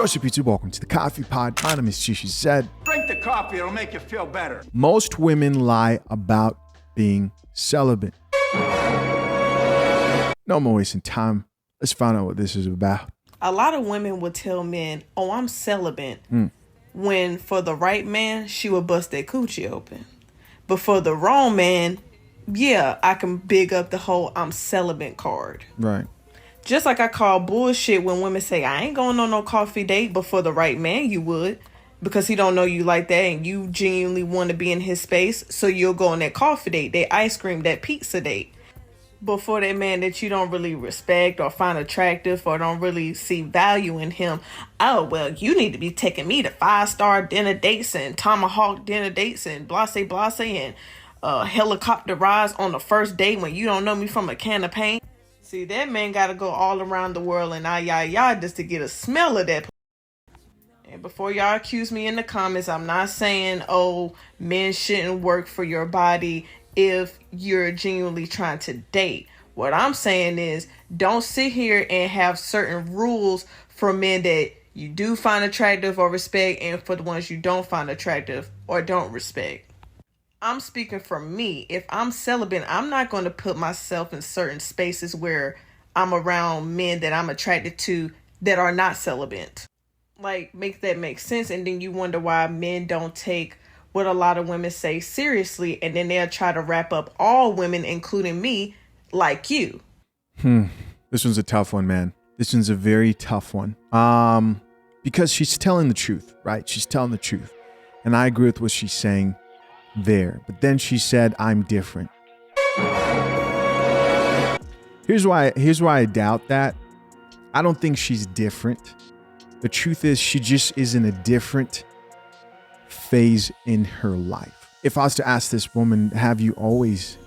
Joseph Pizza, welcome to the Coffee Pod. My name is Shishi Zed. Drink the coffee, it'll make you feel better. Most women lie about being celibate. No more wasting time. Let's find out what this is about. A lot of women would tell men, oh, I'm celibate. When for the right man, she would bust that coochie open. But for the wrong man, yeah, I can big up the whole I'm celibate card. Right. Just like I call bullshit when women say, I ain't going on no coffee date, but for the right man, you would. Because he don't know you like that and you genuinely want to be in his space. So you'll go on that coffee date, that ice cream, that pizza date. But for that man that you don't really respect or find attractive or don't really see value in him, oh, well, you need to be taking me to 5-star dinner dates and tomahawk dinner dates and blase and helicopter rides on the first date when you don't know me from a can of paint. See, that man got to go all around the world and just to get a smell of that. And before y'all accuse me in the comments, I'm not saying, oh, men shouldn't work for your body if you're genuinely trying to date. What I'm saying is, don't sit here and have certain rules for men that you do find attractive or respect, and for the ones you don't find attractive or don't respect. I'm speaking for me. If I'm celibate, I'm not going to put myself in certain spaces where I'm around men that I'm attracted to that are not celibate. Like, make that make sense. And then you wonder why men don't take what a lot of women say seriously, and then they'll try to wrap up all women, including me, like you. This one's a tough one, man. This one's a very tough one. Because she's telling the truth, right? She's telling the truth. And I agree with what she's saying there. But then she said, I'm different. Here's why I doubt that. I don't think she's different. The truth is, she just is in a different phase in her life. If I was to ask this woman, have you always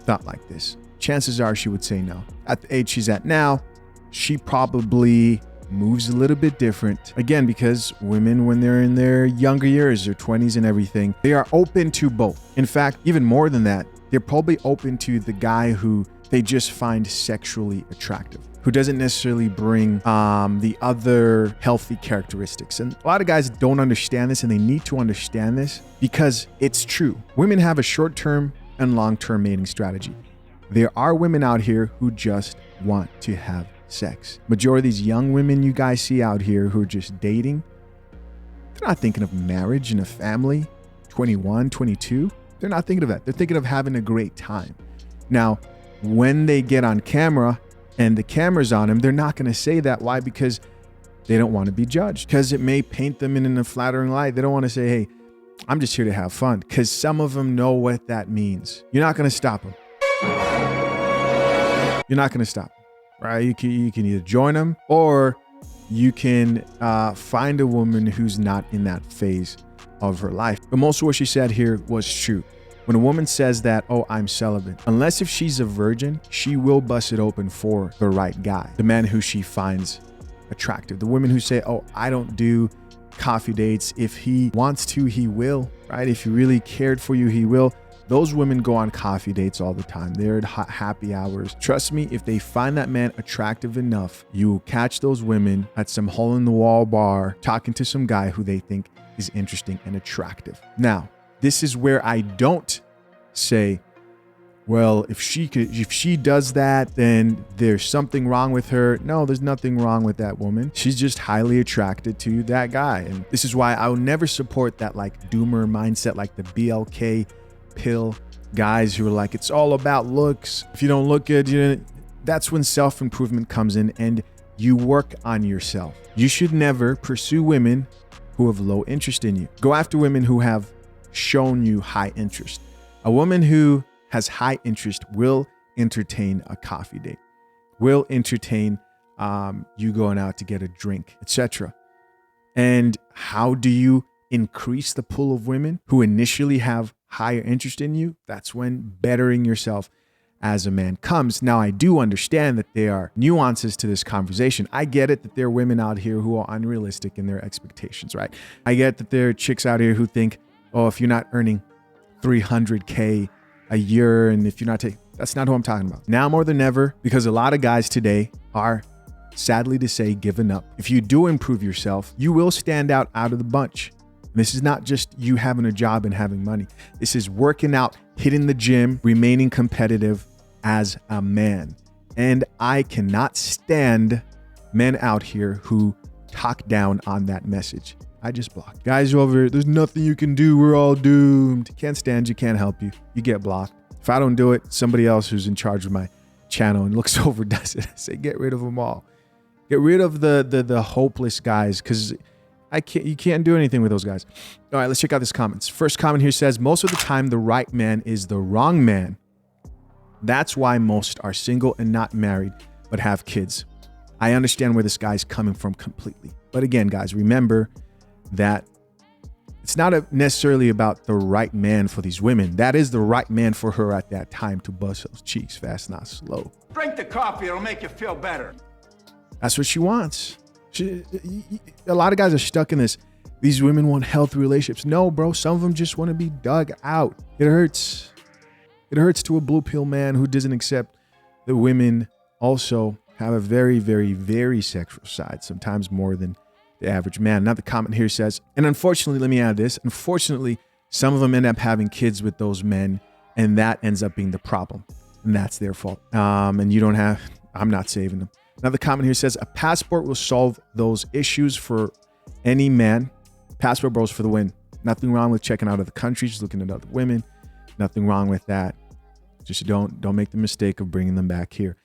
thought like this? Chances are she would say no. At the age she's at now, she probably moves a little bit different. Again, because women, when they're in their younger years, their 20s and everything, they are open to both. In fact, even more than that, they're probably open to the guy who they just find sexually attractive, who doesn't necessarily bring the other healthy characteristics. And a lot of guys don't understand this, and they need to understand this because it's true. Women have a short-term and long-term mating strategy. There are women out here who just want to have sex. Majority of these young women you guys see out here who are just dating, they're not thinking of marriage and a family. 21, 22, they're not thinking of that. They're thinking of having a great time. Now, when they get on camera and the camera's on them, they're not going to say that. Why? Because they don't want to be judged, because it may paint them in a flattering light. They don't want to say, hey, I'm just here to have fun, because some of them know what that means. You're not going to stop them. You're not going to stop them, right? You can either join them or you can find a woman who's not in that phase of her life. But most of what she said here was true. When a woman says that, oh, I'm celibate, unless if she's a virgin, she will bust it open for the right guy, the man who she finds attractive. The women who say, oh, I don't do coffee dates. If he wants to, he will, right? If he really cared for you, he will. Those women go on coffee dates all the time. They're at happy hours. Trust me, if they find that man attractive enough, you will catch those women at some hole-in-the-wall bar talking to some guy who they think is interesting and attractive. Now, this is where I don't say, well, if she does that, then there's something wrong with her. No, there's nothing wrong with that woman. She's just highly attracted to that guy. And this is why I will never support that like doomer mindset, like the BLK pill guys who are like, it's all about looks. If you don't look good, that's when self-improvement comes in and you work on yourself. You should never pursue women who have low interest in you. Go after women who have shown you high interest. A woman who has high interest will entertain a coffee date, will entertain you going out to get a drink, etc. And how do you increase the pool of women who initially have higher interest in you? That's when bettering yourself as a man comes. Now, I do understand that there are nuances to this conversation. I get it that there are women out here who are unrealistic in their expectations, right? I get that there are chicks out here who think, oh, if you're not earning $300K a year, and if you're not taking, that's not who I'm talking about. Now more than ever, because a lot of guys today are sadly to say, given up. If you do improve yourself, you will stand out of the bunch. And this is not just you having a job and having money. This is working out, hitting the gym, remaining competitive as a man. And I cannot stand men out here who talk down on that message. I just block. Guys over here, there's nothing you can do. We're all doomed. Can't stand you, can't help you. You get blocked. If I don't do it, somebody else who's in charge of my channel and looks over does it. I say, get rid of them all. Get rid of the hopeless guys, because you can't do anything with those guys. All right, let's check out this comments. First comment here says, most of the time the right man is the wrong man. That's why most are single and not married, but have kids. I understand where this guy's coming from completely. But again, guys, remember that it's not necessarily about the right man for these women. That is the right man for her at that time to bust those cheeks fast, not slow. Drink the coffee, it'll make you feel better. That's what she wants. A lot of guys are stuck in this. These women want healthy relationships. No, bro, some of them just want to be dug out. It hurts. It hurts to a blue pill man who doesn't accept that women also have a very, very, very sexual side, sometimes more than the average man. Now the comment here says, and unfortunately, let me add this. Unfortunately, some of them end up having kids with those men, and that ends up being the problem. And that's their fault. And you don't have, I'm not saving them. Now the comment here says, a passport will solve those issues for any man. Passport bros for the win. Nothing wrong with checking out other countries, looking at other women. Nothing wrong with that. Just don't make the mistake of bringing them back here.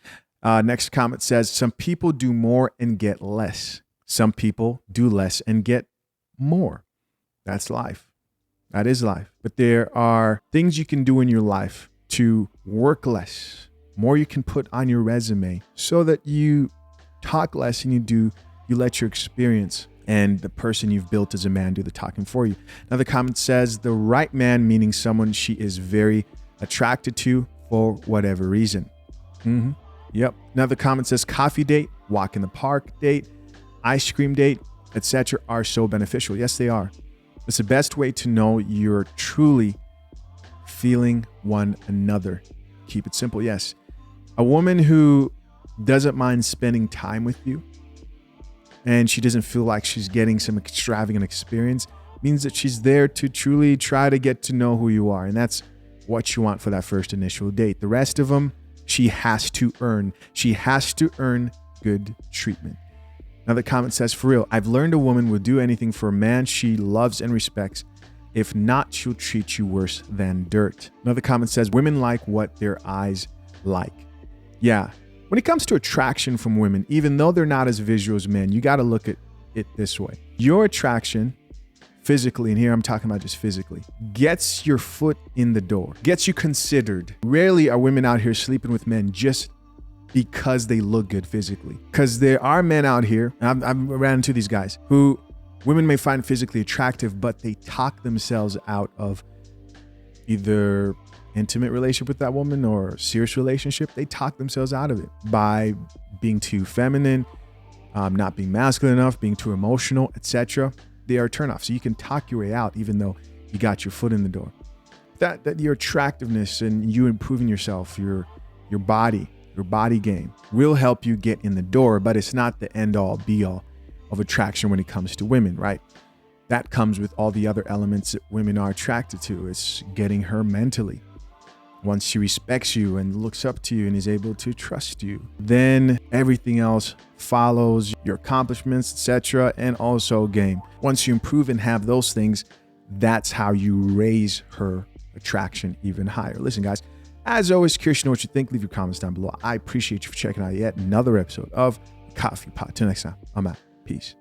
Next comment says, some people do more and get less. Some people do less and get more. That's life. That is life. But there are things you can do in your life to work less, more you can put on your resume so that you talk less and you let your experience and the person you've built as a man do the talking for you. Now the comment says, the right man, meaning someone she is very attracted to for whatever reason. Yep. Now the comment says, coffee date, walk in the park date, ice cream date, etc. are so beneficial. Yes, they are. It's the best way to know you're truly feeling one another. Keep it simple. Yes. A woman who doesn't mind spending time with you and she doesn't feel like she's getting some extravagant experience means that she's there to truly try to get to know who you are. And that's what you want for that first initial date. The rest of them, she has to earn. She has to earn good treatment. Now the comment says, for real, I've learned a woman will do anything for a man she loves and respects. If not, she'll treat you worse than dirt. Another comment says, women like what their eyes like. Yeah. When it comes to attraction from women, even though they're not as visual as men, you got to look at it this way. Your attraction physically, and here I'm talking about just physically, gets your foot in the door, gets you considered. Rarely are women out here sleeping with men just because they look good physically. Because there are men out here, and I've ran into these guys, who women may find physically attractive, but they talk themselves out of either intimate relationship with that woman or serious relationship. They talk themselves out of it by being too feminine, not being masculine enough, being too emotional, etc. They are a turnoff. So you can talk your way out even though you got your foot in the door. That your attractiveness and you improving yourself, your body game will help you get in the door, but it's not the end all be all of attraction when it comes to women, right? That comes with all the other elements that women are attracted to. It's getting her mentally. Once she respects you and looks up to you and is able to trust you, then everything else follows, your accomplishments, etc., and also game. Once you improve and have those things, that's how you raise her attraction even higher. Listen, guys, as always, curious to know what you think. Leave your comments down below. I appreciate you for checking out yet another episode of Coffee Pot. Till next time, I'm out. Peace.